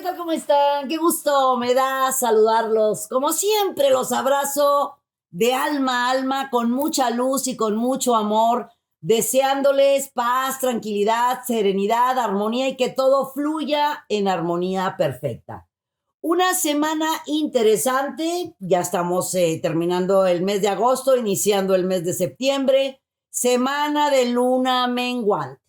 ¿qué tal? ¿Cómo están? Qué gusto me da saludarlos. Como siempre, los abrazo de alma a alma, con mucha luz y con mucho amor, deseándoles paz, tranquilidad, serenidad, armonía y que todo fluya en armonía perfecta. Una semana interesante, ya estamos terminando el mes de agosto, iniciando el mes de septiembre, semana de luna menguante.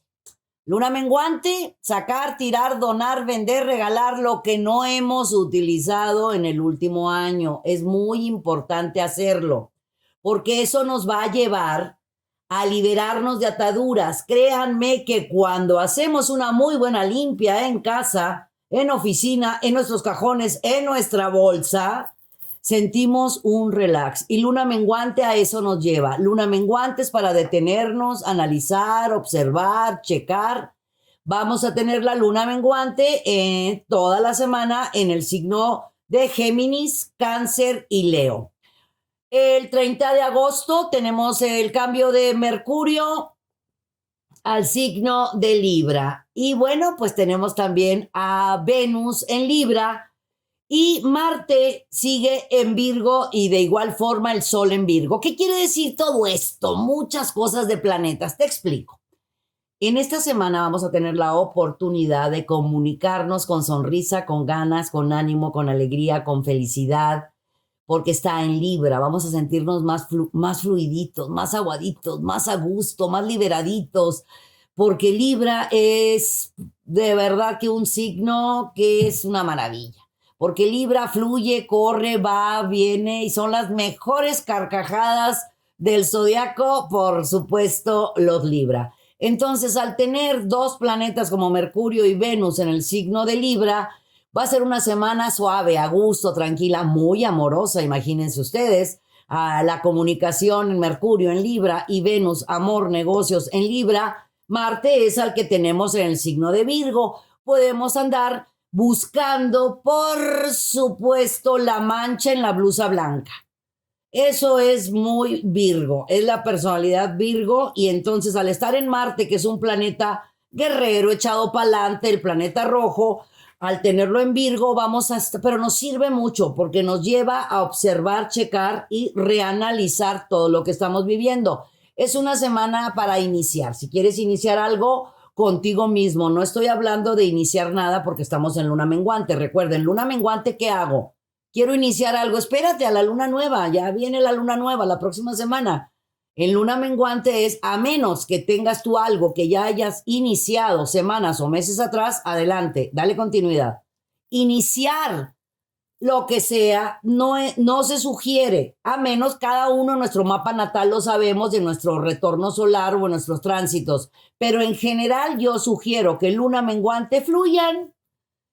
Luna menguante, sacar, tirar, donar, vender, regalar lo que no hemos utilizado en el último año. Es muy importante hacerlo, porque eso nos va a llevar a liberarnos de ataduras. Créanme que cuando hacemos una muy buena limpia en casa, en oficina, en nuestros cajones, en nuestra bolsa, sentimos un relax. Y luna menguante a eso nos lleva. Luna menguante es para detenernos, analizar, observar, checar. Vamos a tener la luna menguante toda la semana en el signo de Géminis, Cáncer y Leo. El 30 de agosto tenemos el cambio de Mercurio al signo de Libra. Y bueno, pues tenemos también a Venus en Libra. Y Marte sigue en Virgo y de igual forma el Sol en Virgo. ¿Qué quiere decir todo esto? Muchas cosas de planetas. Te explico. En esta semana vamos a tener la oportunidad de comunicarnos con sonrisa, con ganas, con ánimo, con alegría, con felicidad, porque está en Libra. Vamos a sentirnos más fluiditos, más aguaditos, más a gusto, más liberaditos, porque Libra es de verdad que un signo que es una maravilla. Porque Libra fluye, corre, va, viene y son las mejores carcajadas del zodiaco, por supuesto, los Libra. Entonces, al tener dos planetas como Mercurio y Venus en el signo de Libra, va a ser una semana suave, a gusto, tranquila, muy amorosa, imagínense ustedes. La comunicación en Mercurio en Libra y Venus, amor, negocios en Libra. Marte es al que tenemos en el signo de Virgo. Podemos andar buscando, por supuesto, la mancha en la blusa blanca. Eso es muy Virgo, es la personalidad Virgo, y entonces al estar en Marte, que es un planeta guerrero, echado para adelante, el planeta rojo, al tenerlo en Virgo, pero nos sirve mucho porque nos lleva a observar, checar y reanalizar todo lo que estamos viviendo. Es una semana para iniciar. Si quieres iniciar algo contigo mismo, no estoy hablando de iniciar nada porque estamos en luna menguante. Recuerden, luna menguante, ¿qué hago? Quiero iniciar algo, espérate a la luna nueva, ya viene la luna nueva la próxima semana. En luna menguante es, a menos que tengas tú algo que ya hayas iniciado semanas o meses atrás, adelante, dale continuidad. Iniciar lo que sea no se sugiere, a menos cada uno en nuestro mapa natal lo sabemos de nuestro retorno solar o en nuestros tránsitos. Pero en general yo sugiero que luna menguante fluyan.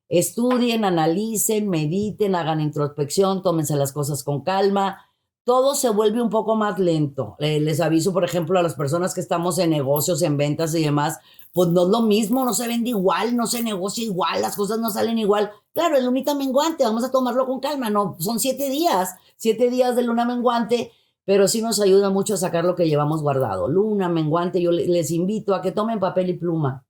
Estudien, analicen, mediten, hagan introspección, tómense las cosas con calma. Todo se vuelve un poco más lento. Les aviso, por ejemplo, a las personas que estamos en negocios, en ventas y demás, pues no es lo mismo, no se vende igual, no se negocia igual, las cosas no salen igual. Claro, es lunita menguante, vamos a tomarlo con calma, no, son 7 días de luna menguante, pero sí nos ayuda mucho a sacar lo que llevamos guardado. Luna menguante, yo les invito a que tomen papel y pluma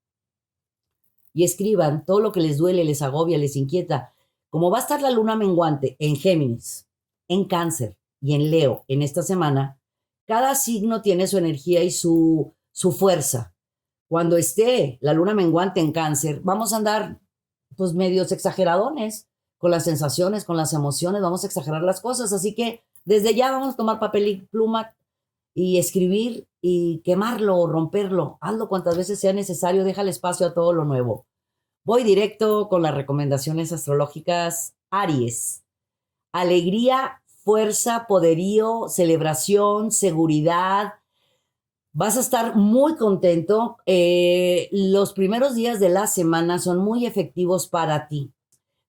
y escriban todo lo que les duele, les agobia, les inquieta. Como va a estar la luna menguante en Géminis, en Cáncer y en Leo en esta semana, cada signo tiene su energía y su fuerza. Cuando esté la luna menguante en Cáncer, vamos a andar pues medios exageradones con las sensaciones, con las emociones, vamos a exagerar las cosas. Así que desde ya vamos a tomar papel y pluma y escribir y quemarlo o romperlo. Hazlo cuantas veces sea necesario, deja el espacio a todo lo nuevo. Voy directo con las recomendaciones astrológicas. Aries. Alegría, fuerza, poderío, celebración, seguridad. Vas a estar muy contento. Los primeros días de la semana son muy efectivos para ti.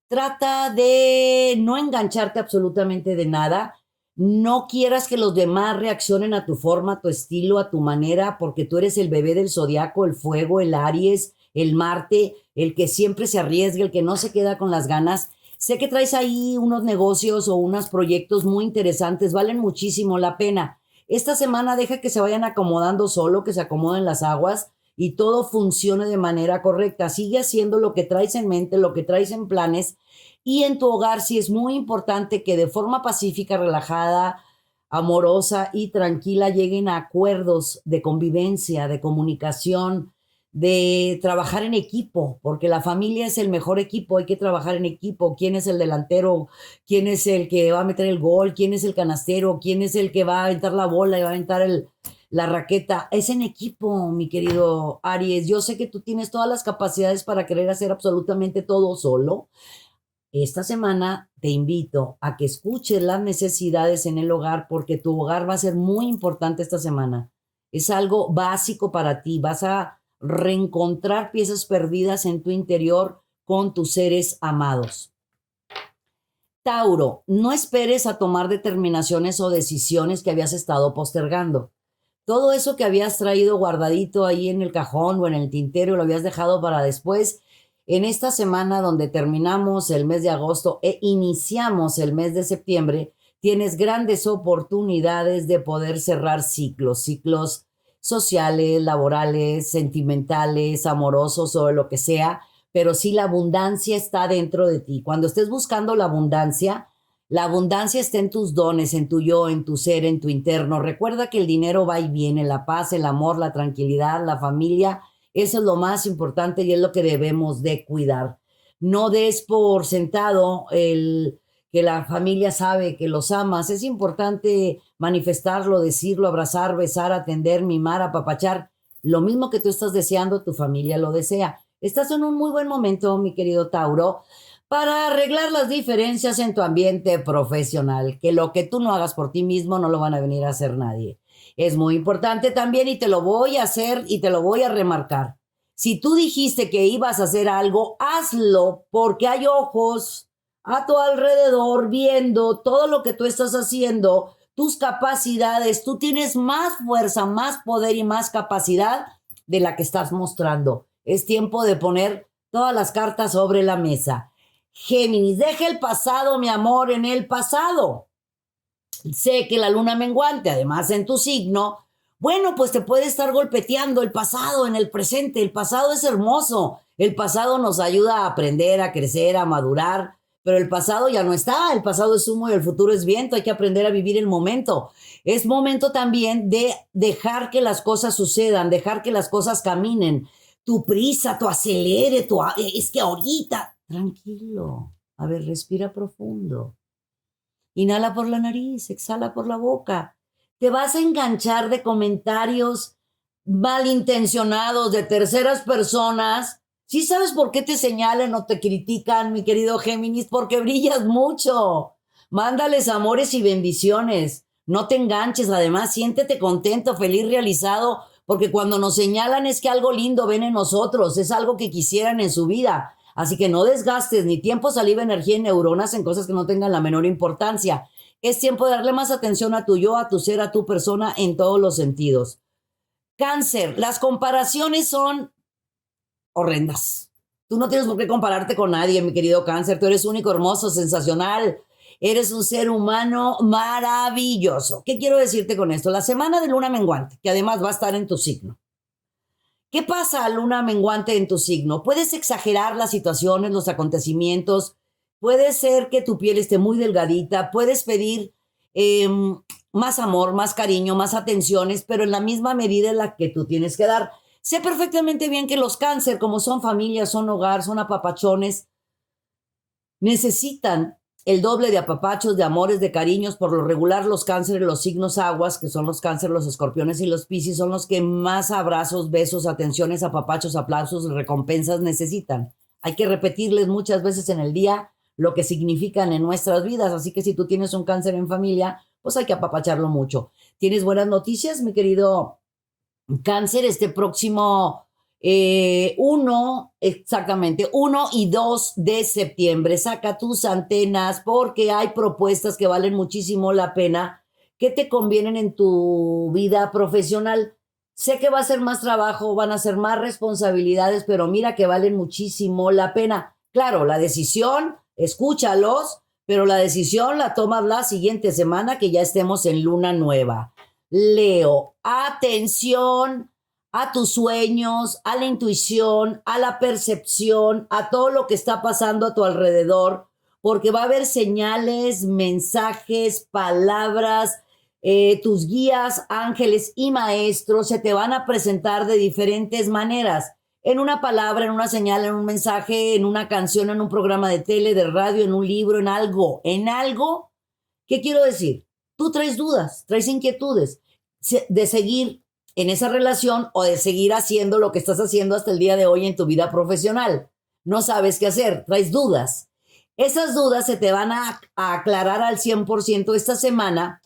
Trata de no engancharte absolutamente de nada. No quieras que los demás reaccionen a tu forma, a tu estilo, a tu manera, porque tú eres el bebé del zodiaco, el fuego, el Aries, el Marte, el que siempre se arriesga, el que no se queda con las ganas. Sé que traes ahí unos negocios o unos proyectos muy interesantes, valen muchísimo la pena. Esta semana deja que se vayan acomodando solo, que se acomoden las aguas y todo funcione de manera correcta. Sigue haciendo lo que traes en mente, lo que traes en planes, y en tu hogar sí es muy importante que de forma pacífica, relajada, amorosa y tranquila lleguen a acuerdos de convivencia, de comunicación, de trabajar en equipo, porque la familia es el mejor equipo, hay que trabajar en equipo. ¿Quién es el delantero? ¿Quién es el que va a meter el gol? ¿Quién es el canastero? ¿Quién es el que va a aventar la bola y va a aventar la raqueta? Es en equipo, mi querido Aries. Yo sé que tú tienes todas las capacidades para querer hacer absolutamente todo solo. Esta semana te invito a que escuches las necesidades en el hogar, porque tu hogar va a ser muy importante esta semana. Es algo básico para ti. Vas a reencontrar piezas perdidas en tu interior con tus seres amados. Tauro, no esperes a tomar determinaciones o decisiones que habías estado postergando. Todo eso que habías traído guardadito ahí en el cajón o en el tintero, lo habías dejado para después. En esta semana donde terminamos el mes de agosto e iniciamos el mes de septiembre, tienes grandes oportunidades de poder cerrar ciclos sociales, laborales, sentimentales, amorosos o lo que sea, pero sí la abundancia está dentro de ti. Cuando estés buscando la abundancia está en tus dones, en tu yo, en tu ser, en tu interno. Recuerda que el dinero va y viene, la paz, el amor, la tranquilidad, la familia. Eso es lo más importante y es lo que debemos de cuidar. No des por sentado que la familia sabe que los amas. Es importante manifestarlo, decirlo, abrazar, besar, atender, mimar, apapachar. Lo mismo que tú estás deseando, tu familia lo desea. Estás en un muy buen momento, mi querido Tauro, para arreglar las diferencias en tu ambiente profesional. Que lo que tú no hagas por ti mismo no lo van a venir a hacer nadie. Es muy importante también, y te lo voy a hacer y te lo voy a remarcar. Si tú dijiste que ibas a hacer algo, hazlo, porque hay ojos a tu alrededor viendo todo lo que tú estás haciendo, tus capacidades. Tú tienes más fuerza, más poder y más capacidad de la que estás mostrando. Es tiempo de poner todas las cartas sobre la mesa. Géminis, deja el pasado, mi amor, en el pasado. Sé que la luna menguante, además en tu signo, bueno, pues te puede estar golpeteando el pasado en el presente. El pasado es hermoso. El pasado nos ayuda a aprender, a crecer, a madurar, pero el pasado ya no está. El pasado es humo y el futuro es viento. Hay que aprender a vivir el momento. Es momento también de dejar que las cosas sucedan, dejar que las cosas caminen. Tu prisa, tu acelere, es que ahorita, tranquilo. A ver, respira profundo. Inhala por la nariz, exhala por la boca. Te vas a enganchar de comentarios malintencionados de terceras personas. ¿Sí sabes por qué te señalan o te critican, mi querido Géminis? Porque brillas mucho. Mándales amores y bendiciones. No te enganches, además, siéntete contento, feliz, realizado, porque cuando nos señalan es que algo lindo ven en nosotros, es algo que quisieran en su vida. Así que no desgastes ni tiempo, saliva, energía y neuronas en cosas que no tengan la menor importancia. Es tiempo de darle más atención a tu yo, a tu ser, a tu persona en todos los sentidos. Cáncer, las comparaciones son horrendas. Tú no tienes por qué compararte con nadie, mi querido Cáncer. Tú eres único, hermoso, sensacional. Eres un ser humano maravilloso. ¿Qué quiero decirte con esto? La semana de luna menguante, que además va a estar en tu signo. ¿Qué pasa, luna menguante, en tu signo? Puedes exagerar las situaciones, los acontecimientos. Puede ser que tu piel esté muy delgadita. Puedes pedir más amor, más cariño, más atenciones, pero en la misma medida en la que tú tienes que dar. Sé perfectamente bien que los cáncer, como son familia, son hogar, son apapachones, necesitan el doble de apapachos, de amores, de cariños. Por lo regular, los cánceres, los signos aguas, que son los cánceres, los escorpiones y los piscis, son los que más abrazos, besos, atenciones, apapachos, aplausos, recompensas necesitan. Hay que repetirles muchas veces en el día lo que significan en nuestras vidas. Así que si tú tienes un cáncer en familia, pues hay que apapacharlo mucho. ¿Tienes buenas noticias, mi querido Cáncer? Este próximo 1 y 2 de septiembre. Saca tus antenas, porque hay propuestas que valen muchísimo la pena, que te convienen en tu vida profesional. Sé que va a ser más trabajo, van a ser más responsabilidades, pero mira que valen muchísimo la pena. Claro, la decisión, escúchalos, pero la decisión la tomas la siguiente semana, que ya estemos en luna nueva. Leo, atención a tus sueños, a la intuición, a la percepción, a todo lo que está pasando a tu alrededor, porque va a haber señales, mensajes, palabras, tus guías, ángeles y maestros se te van a presentar de diferentes maneras. En una palabra, en una señal, en un mensaje, en una canción, en un programa de tele, de radio, en un libro, en algo. En algo, ¿qué quiero decir? Tú traes dudas, traes inquietudes de seguir en esa relación o de seguir haciendo lo que estás haciendo hasta el día de hoy en tu vida profesional. No sabes qué hacer, traes dudas. Esas dudas se te van a aclarar al 100% esta semana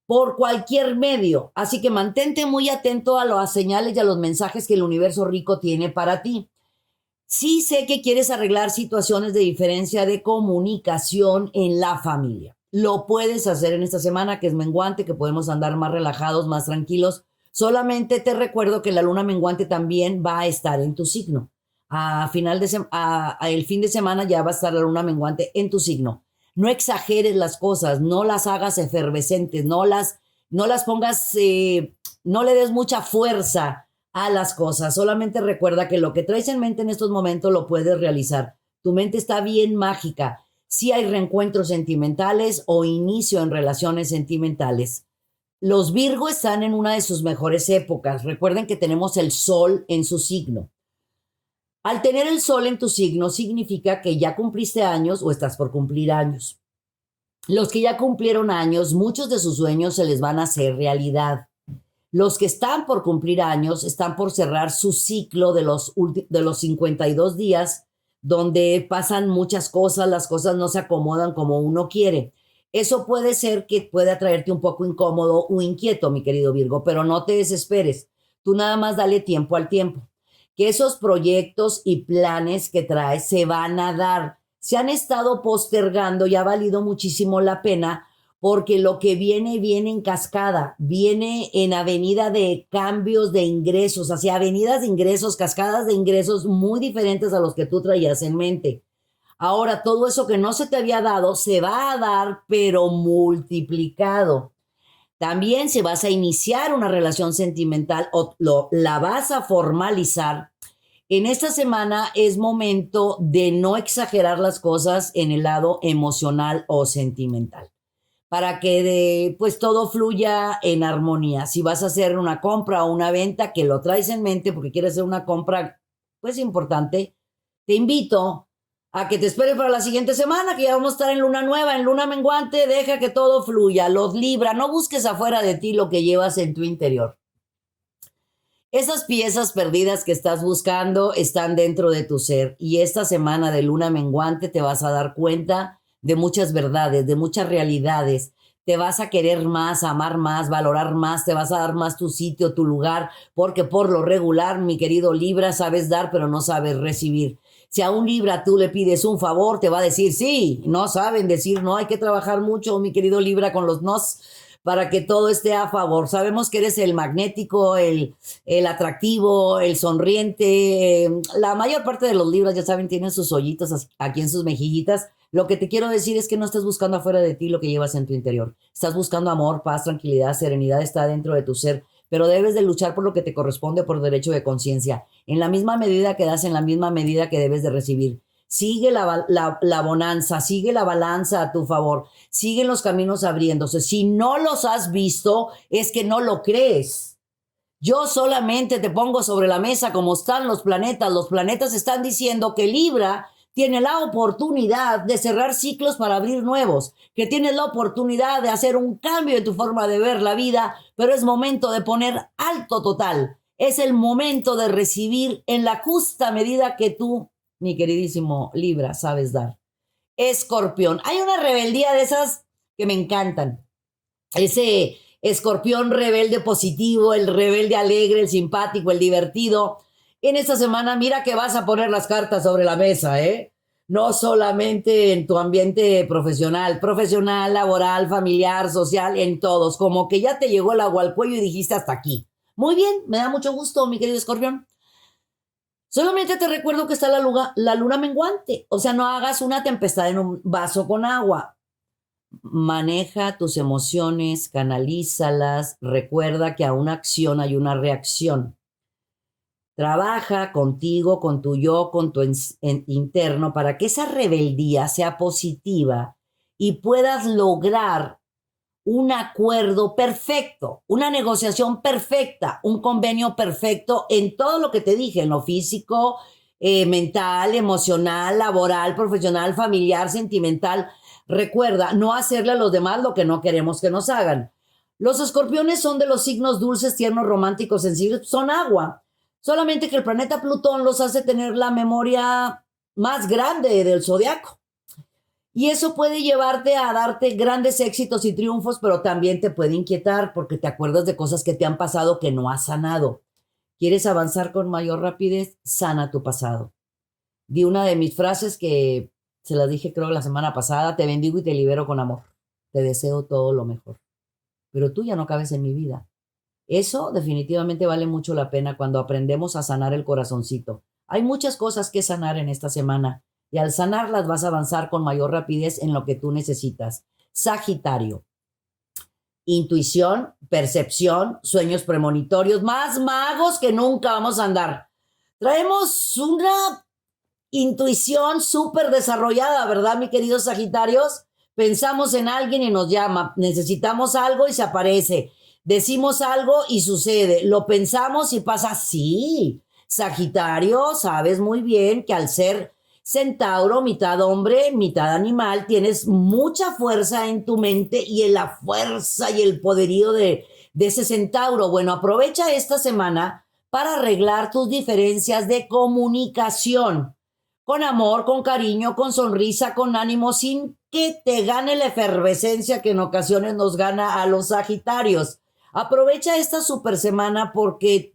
por cualquier medio. Así que mantente muy atento a las señales y a los mensajes que el universo rico tiene para ti. Sí sé que quieres arreglar situaciones de diferencia de comunicación en la familia. Lo puedes hacer en esta semana que es menguante, que podemos andar más relajados, más tranquilos. Solamente te recuerdo que la luna menguante también va a estar en tu signo. El fin de semana ya va a estar la luna menguante en tu signo. No exageres las cosas, no las hagas efervescentes, no las pongas, no le des mucha fuerza a las cosas. Solamente recuerda que lo que traes en mente en estos momentos lo puedes realizar. Tu mente está bien mágica. Sí hay reencuentros sentimentales o inicio en relaciones sentimentales. Los Virgo están en una de sus mejores épocas. Recuerden que tenemos el sol en su signo. Al tener el sol en tu signo significa que ya cumpliste años o estás por cumplir años. Los que ya cumplieron años, muchos de sus sueños se les van a hacer realidad. Los que están por cumplir años están por cerrar su ciclo de los 52 días, donde pasan muchas cosas, las cosas no se acomodan como uno quiere. Eso puede ser que pueda traerte un poco incómodo o inquieto, mi querido Virgo, pero no te desesperes. Tú nada más dale tiempo al tiempo. Que esos proyectos y planes que traes se van a dar. Se han estado postergando y ha valido muchísimo la pena porque lo que viene en cascada, viene en avenida de cambios de ingresos, hacia avenidas de ingresos, cascadas de ingresos muy diferentes a los que tú traías en mente. Ahora, todo eso que no se te había dado se va a dar, pero multiplicado. También si vas a iniciar una relación sentimental o la vas a formalizar, en esta semana es momento de no exagerar las cosas en el lado emocional o sentimental, para que pues todo fluya en armonía. Si vas a hacer una compra o una venta, que lo traes en mente porque quieres hacer una compra pues importante, te invito a que te esperes para la siguiente semana, que ya vamos a estar en luna nueva, en luna menguante. Deja que todo fluya. Los Libra, no busques afuera de ti lo que llevas en tu interior. Esas piezas perdidas que estás buscando están dentro de tu ser, y esta semana de luna menguante te vas a dar cuenta de muchas verdades, de muchas realidades. Te vas a querer más, amar más, valorar más, te vas a dar más tu sitio, tu lugar, porque por lo regular, mi querido Libra, sabes dar, pero no sabes recibir. Si a un Libra tú le pides un favor, te va a decir sí. No saben decir no. Hay que trabajar mucho, mi querido Libra, con los nos para que todo esté a favor. Sabemos que eres el magnético, el atractivo, el sonriente. La mayor parte de los Libras, ya saben, tienen sus hoyitos aquí en sus mejillitas. Lo que te quiero decir es que no estás buscando afuera de ti lo que llevas en tu interior. Estás buscando amor, paz, tranquilidad, serenidad, está dentro de tu ser, pero debes de luchar por lo que te corresponde por derecho de conciencia. En la misma medida que das, en la misma medida que debes de recibir. Sigue la bonanza, sigue la balanza a tu favor, siguen los caminos abriéndose. Si no los has visto, es que no lo crees. Yo solamente te pongo sobre la mesa cómo están los planetas. Los planetas están diciendo que Libra tiene la oportunidad de cerrar ciclos para abrir nuevos, que tienes la oportunidad de hacer un cambio en tu forma de ver la vida, pero es momento de poner alto total. Es el momento de recibir en la justa medida que tú, mi queridísimo Libra, sabes dar. Escorpión. Hay una rebeldía de esas que me encantan. Ese escorpión rebelde positivo, el rebelde alegre, el simpático, el divertido. En esta semana, mira que vas a poner las cartas sobre la mesa, ¿eh? No solamente en tu ambiente profesional, laboral, familiar, social, en todos. Como que ya te llegó el agua al cuello y dijiste hasta aquí. Muy bien, me da mucho gusto, mi querido escorpión. Solamente te recuerdo que está la luna menguante. O sea, no hagas una tempestad en un vaso con agua. Maneja tus emociones, canalízalas. Recuerda que a una acción hay una reacción. Trabaja contigo, con tu yo, con tu interno, para que esa rebeldía sea positiva y puedas lograr un acuerdo perfecto, una negociación perfecta, un convenio perfecto en todo lo que te dije, en lo físico, mental, emocional, laboral, profesional, familiar, sentimental. Recuerda, no hacerle a los demás lo que no queremos que nos hagan. Los escorpiones son de los signos dulces, tiernos, románticos, sensibles, son agua. Solamente que el planeta Plutón los hace tener la memoria más grande del zodiaco. Y eso puede llevarte a darte grandes éxitos y triunfos, pero también te puede inquietar porque te acuerdas de cosas que te han pasado que no has sanado. ¿Quieres avanzar con mayor rapidez? Sana tu pasado. Di una de mis frases que se las dije creo la semana pasada: te bendigo y te libero con amor. Te deseo todo lo mejor. Pero tú ya no cabes en mi vida. Eso definitivamente vale mucho la pena cuando aprendemos a sanar el corazoncito. Hay muchas cosas que sanar en esta semana y al sanarlas vas a avanzar con mayor rapidez en lo que tú necesitas. Sagitario. Intuición, percepción, sueños premonitorios, más magos que nunca vamos a andar. Traemos una intuición súper desarrollada, ¿verdad, mi queridos Sagitarios? Pensamos en alguien y nos llama, necesitamos algo y se aparece, decimos algo y sucede, lo pensamos y pasa. Sí, Sagitario, sabes muy bien que al ser Centauro, mitad hombre, mitad animal, tienes mucha fuerza en tu mente y en la fuerza y el poderío de ese Centauro. Bueno, aprovecha esta semana para arreglar tus diferencias de comunicación. Con amor, con cariño, con sonrisa, con ánimo, sin que te gane la efervescencia que en ocasiones nos gana a los Sagitarios. Aprovecha esta super semana porque,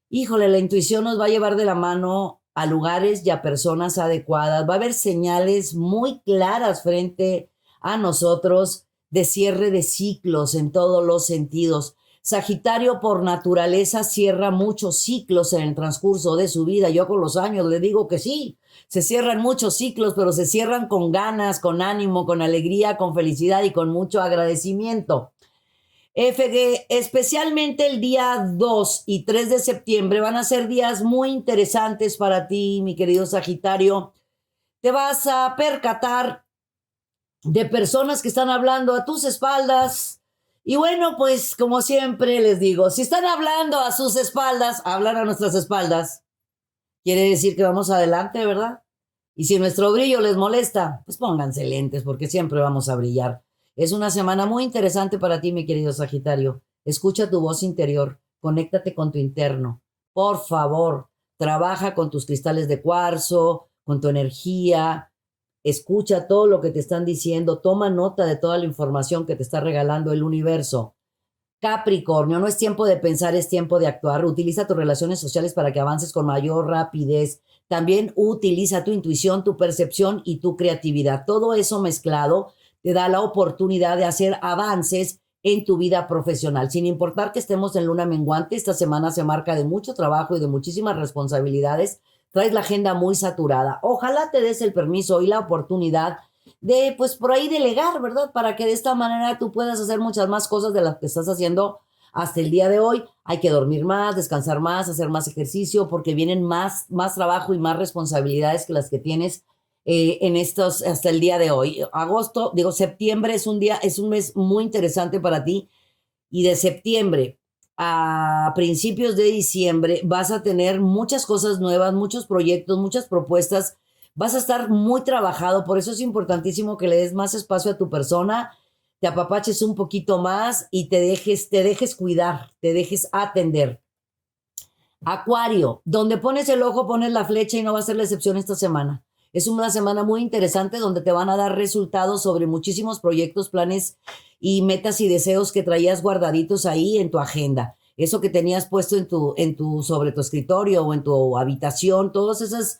híjole, la intuición nos va a llevar de la mano a lugares y a personas adecuadas. Va a haber señales muy claras frente a nosotros de cierre de ciclos en todos los sentidos. Sagitario por naturaleza cierra muchos ciclos en el transcurso de su vida. Yo con los años le digo que sí, se cierran muchos ciclos, pero se cierran con ganas, con ánimo, con alegría, con felicidad y con mucho agradecimiento. FG, especialmente el día 2 y 3 de septiembre van a ser días muy interesantes para ti, mi querido Sagitario. Te vas a percatar de personas que están hablando a tus espaldas. Y bueno, pues como siempre les digo, si están hablando a sus espaldas, hablan a nuestras espaldas, quiere decir que vamos adelante, ¿verdad? Y si nuestro brillo les molesta, pues pónganse lentes porque siempre vamos a brillar. Es una semana muy interesante para ti, mi querido Sagitario. Escucha tu voz interior, conéctate con tu interno. Por favor, trabaja con tus cristales de cuarzo, con tu energía. Escucha todo lo que te están diciendo, toma nota de toda la información que te está regalando el universo. Capricornio, no es tiempo de pensar, es tiempo de actuar. Utiliza tus relaciones sociales para que avances con mayor rapidez. También utiliza tu intuición, tu percepción y tu creatividad. Todo eso mezclado te da la oportunidad de hacer avances en tu vida profesional. Sin importar que estemos en luna menguante, esta semana se marca de mucho trabajo y de muchísimas responsabilidades. Traes la agenda muy saturada. Ojalá te des el permiso y la oportunidad de, pues, por ahí delegar, ¿verdad? Para que de esta manera tú puedas hacer muchas más cosas de las que estás haciendo hasta el día de hoy. Hay que dormir más, descansar más, hacer más ejercicio, porque vienen más trabajo y más responsabilidades que las que tienes en estos, hasta el día de hoy. Septiembre es un mes muy interesante para ti, y de septiembre a principios de diciembre vas a tener muchas cosas nuevas, muchos proyectos, muchas propuestas. Vas a estar muy trabajado, por eso es importantísimo que le des más espacio a tu persona, te apapaches un poquito más y te dejes cuidar, te dejes atender. Acuario, donde pones el ojo, pones la flecha y no va a ser la excepción esta semana. Es una semana muy interesante donde te van a dar resultados sobre muchísimos proyectos, planes y metas y deseos que traías guardaditos ahí en tu agenda. Eso que tenías puesto sobre tu escritorio o en tu habitación, todas esas,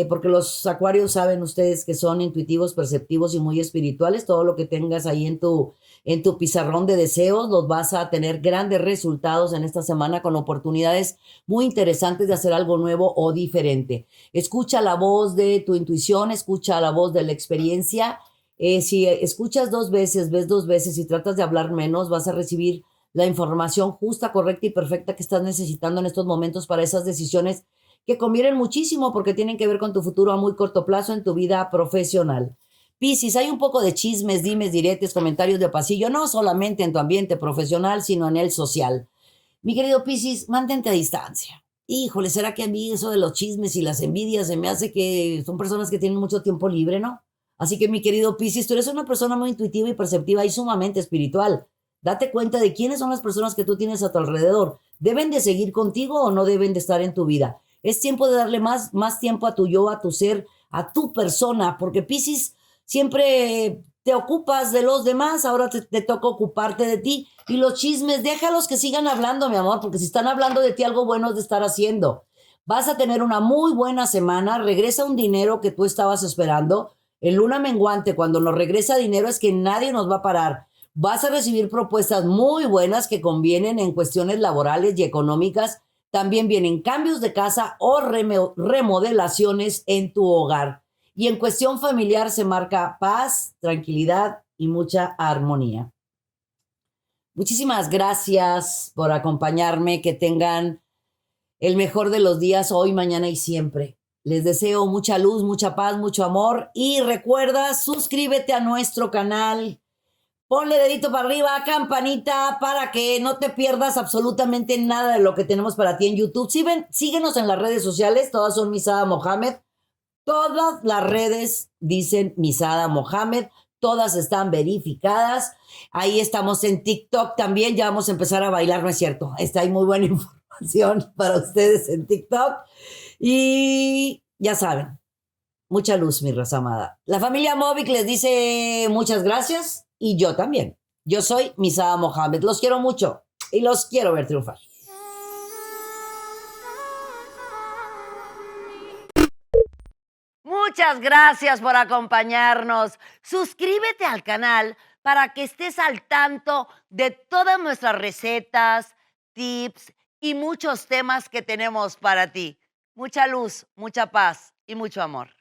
porque los acuarios saben ustedes que son intuitivos, perceptivos y muy espirituales. Todo lo que tengas ahí en tu pizarrón de deseos, los vas a tener grandes resultados en esta semana con oportunidades muy interesantes de hacer algo nuevo o diferente. Escucha la voz de tu intuición, escucha la voz de la experiencia. Si escuchas 2 veces, ves 2 veces y tratas de hablar menos, vas a recibir la información justa, correcta y perfecta que estás necesitando en estos momentos para esas decisiones que convienen muchísimo porque tienen que ver con tu futuro a muy corto plazo en tu vida profesional. Piscis, hay un poco de chismes, dimes, diretes, comentarios de pasillo, no solamente en tu ambiente profesional, sino en el social. Mi querido Piscis, mantente a distancia. Híjole, ¿será que a mí eso de los chismes y las envidias se me hace que son personas que tienen mucho tiempo libre, ¿no? Así que mi querido Piscis, tú eres una persona muy intuitiva y perceptiva y sumamente espiritual. Date cuenta de quiénes son las personas que tú tienes a tu alrededor. ¿Deben de seguir contigo o no deben de estar en tu vida? Es tiempo de darle más tiempo a tu yo, a tu ser, a tu persona, porque Piscis siempre te ocupas de los demás, ahora te toca ocuparte de ti. Y los chismes, déjalos que sigan hablando, mi amor, porque si están hablando de ti, algo bueno es de estar haciendo. Vas a tener una muy buena semana, regresa un dinero que tú estabas esperando. En luna menguante, cuando nos regresa dinero, es que nadie nos va a parar. Vas a recibir propuestas muy buenas que convienen en cuestiones laborales y económicas. También vienen cambios de casa o remodelaciones en tu hogar. Y en cuestión familiar se marca paz, tranquilidad y mucha armonía. Muchísimas gracias por acompañarme. Que tengan el mejor de los días hoy, mañana y siempre. Les deseo mucha luz, mucha paz, mucho amor. Y recuerda, suscríbete a nuestro canal. Ponle dedito para arriba, campanita, para que no te pierdas absolutamente nada de lo que tenemos para ti en YouTube. Síguenos en las redes sociales, todas son Misada Mohamed. Todas las redes dicen Misada Mohamed, todas están verificadas. Ahí estamos en TikTok también, ya vamos a empezar a bailar, ¿no es cierto? Hay muy buena información para ustedes en TikTok. Y ya saben, mucha luz, mi raza amada. La familia Movic les dice muchas gracias y yo también. Yo soy Misada Mohamed, los quiero mucho y los quiero ver triunfar. Muchas gracias por acompañarnos. Suscríbete al canal para que estés al tanto de todas nuestras recetas, tips y muchos temas que tenemos para ti. Mucha luz, mucha paz y mucho amor.